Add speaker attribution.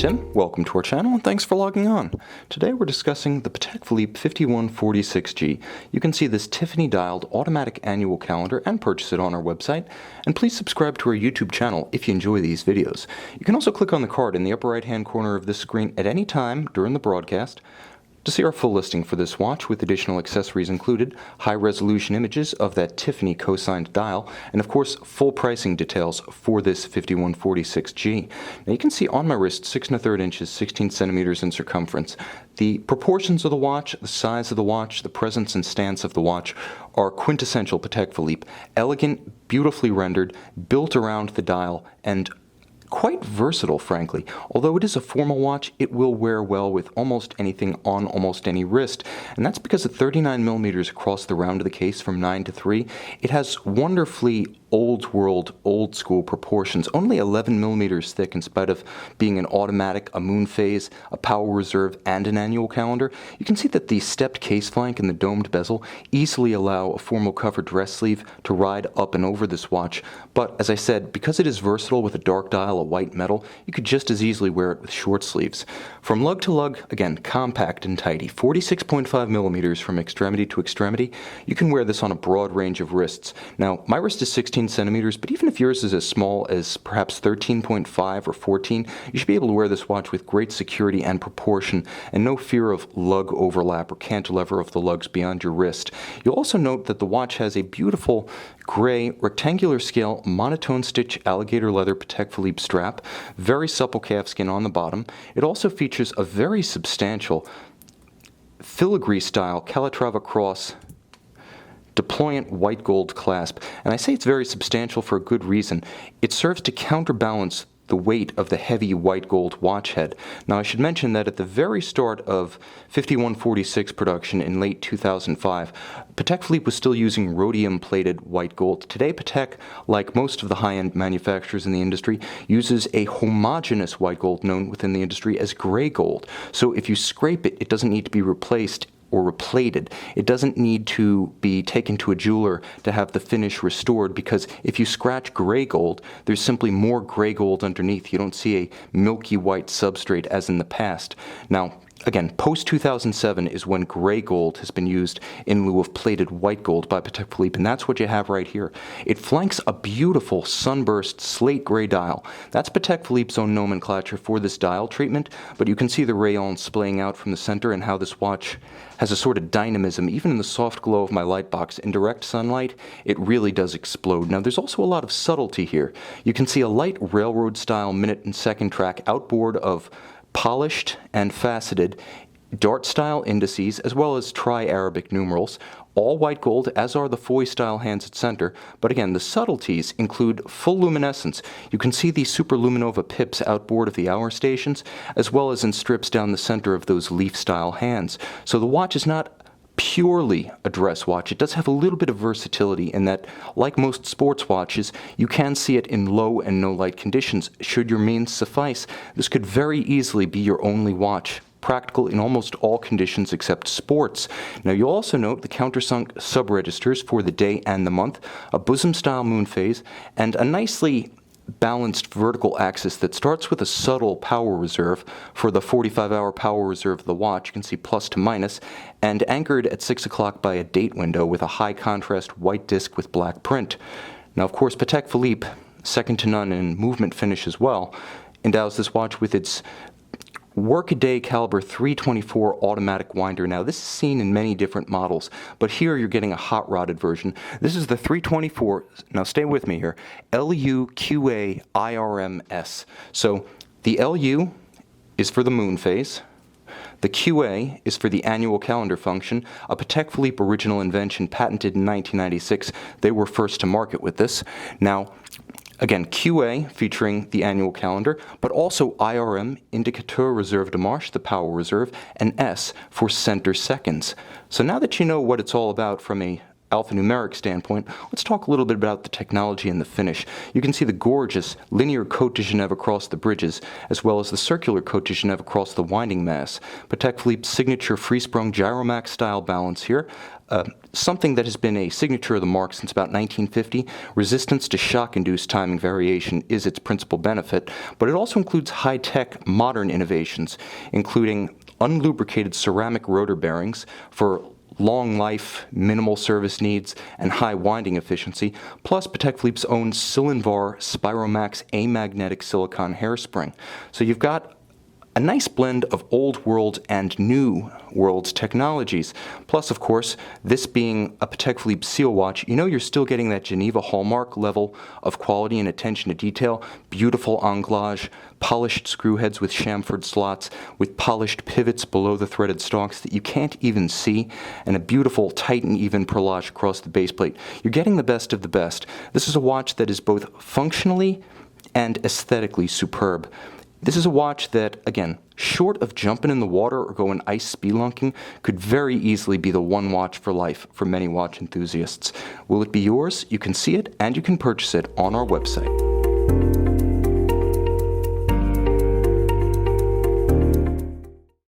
Speaker 1: Tim, welcome to our channel and thanks for logging on. Today we're discussing the Patek Philippe 5146G. You can see this Tiffany dialed automatic annual calendar and purchase it on our website. And please subscribe to our YouTube channel if you enjoy these videos. You can also click on the card in the upper right hand corner of this screen at any time during the broadcast to see our full listing for this watch with additional accessories included, high-resolution images of that Tiffany co-signed dial, and of course full pricing details for this 5146G. Now you can see on my wrist 6 1/3 inches, 16 centimeters in circumference. The proportions of the watch, the size of the watch, the presence and stance of the watch are quintessential Patek Philippe. Elegant, beautifully rendered, built around the dial, and quite versatile, frankly. Although it is a formal watch, it will wear well with almost anything on almost any wrist, and that's because at 39 millimeters across the round of the case from 9 to 3, it has wonderfully old world, old school proportions, only 11 millimeters thick in spite of being an automatic, a moon phase, a power reserve, and an annual calendar. You can see that the stepped case flank and the domed bezel easily allow a formal covered dress sleeve to ride up and over this watch, but as I said, because it is versatile with a dark dial, a white metal, you could just as easily wear it with short sleeves. From lug to lug, again, compact and tidy, 46.5 millimeters from extremity to extremity. You can wear this on a broad range of wrists. Now, my wrist is 16 centimeters, but even if yours is as small as perhaps 13.5 or 14, you should be able to wear this watch with great security and proportion and no fear of lug overlap or cantilever of the lugs beyond your wrist. You'll also note that the watch has a beautiful gray rectangular scale monotone stitch alligator leather Patek Philippe strap, very supple calfskin on the bottom. It also features a very substantial filigree style Calatrava cross deployant white gold clasp, and I say it's very substantial for a good reason. It serves to counterbalance the weight of the heavy white gold watch head. Now I should mention that at the very start of 5146 production in late 2005, Patek Philippe was still using rhodium plated white gold. Today Patek, like most of the high-end manufacturers in the industry, uses a homogeneous white gold known within the industry as gray gold. So if you scrape it, it doesn't need to be replaced or replated. It doesn't need to be taken to a jeweler to have the finish restored, because if you scratch gray gold, there's simply more gray gold underneath. You don't see a milky white substrate as in the past. Now, again, post-2007 is when gray gold has been used in lieu of plated white gold by Patek Philippe, and that's what you have right here. It flanks a beautiful sunburst slate gray dial. That's Patek Philippe's own nomenclature for this dial treatment, but you can see the rayons splaying out from the center and how this watch has a sort of dynamism. Even in the soft glow of my light box, in direct sunlight, it really does explode. Now, there's also a lot of subtlety here. You can see a light railroad-style minute and second track outboard of polished and faceted dart-style indices, as well as tri-Arabic numerals, all white gold, as are the foy-style hands at center. But again, the subtleties include full luminescence. You can see the superluminova pips outboard of the hour stations, as well as in strips down the center of those leaf-style hands. So the watch is not purely a dress watch. It does have a little bit of versatility in that, like most sports watches, you can see it in low and no light conditions. Should your means suffice, this could very easily be your only watch, practical in almost all conditions except sports. Now you'll also note the countersunk sub-registers for the day and the month, a bosom-style moon phase, and a nicely balanced vertical axis that starts with a subtle power reserve for the 45-hour power reserve of the watch. You can see plus to minus, and anchored at 6 o'clock by a date window with a high contrast white disc with black print. Now, of course, Patek Philippe, second to none in movement finish as well, endows this watch with its workaday caliber 324 automatic winder. Now this is seen in many different models, but here you're getting a hot rodded version. This is the 324, now stay with me here, LUQA IRMS. So the LU is for the moon phase, the QA is for the annual calendar function, a Patek Philippe original invention patented in 1996. They were first to market with this. Now, again, QA featuring the annual calendar, but also IRM, Indicateur Reserve de Marche, the power reserve, and S for center seconds. So now that you know what it's all about from a alphanumeric standpoint, let's talk a little bit about the technology and the finish. You can see the gorgeous linear Côte de Genève across the bridges, as well as the circular Côte de Genève across the winding mass. Patek Philippe's signature free-sprung Gyromax style balance here, Something that has been a signature of the mark since about 1950. Resistance to shock-induced timing variation is its principal benefit, but it also includes high-tech modern innovations, including unlubricated ceramic rotor bearings for long life, minimal service needs, and high winding efficiency, plus Patek Philippe's own Cylinvar Spiromax amagnetic silicone hairspring. So you've got a nice blend of old world and new world technologies. Plus, of course, this being a Patek Philippe seal watch, you know you're still getting that Geneva hallmark level of quality and attention to detail. Beautiful anglage, polished screw heads with chamfered slots, with polished pivots below the threaded stalks that you can't even see, and a beautiful tight and even perlage across the base plate. You're getting the best of the best. This is a watch that is both functionally and aesthetically superb. This is a watch that, again, short of jumping in the water or going ice spelunking, could very easily be the one watch for life for many watch enthusiasts. Will it be yours? You can see it and you can purchase it on our website.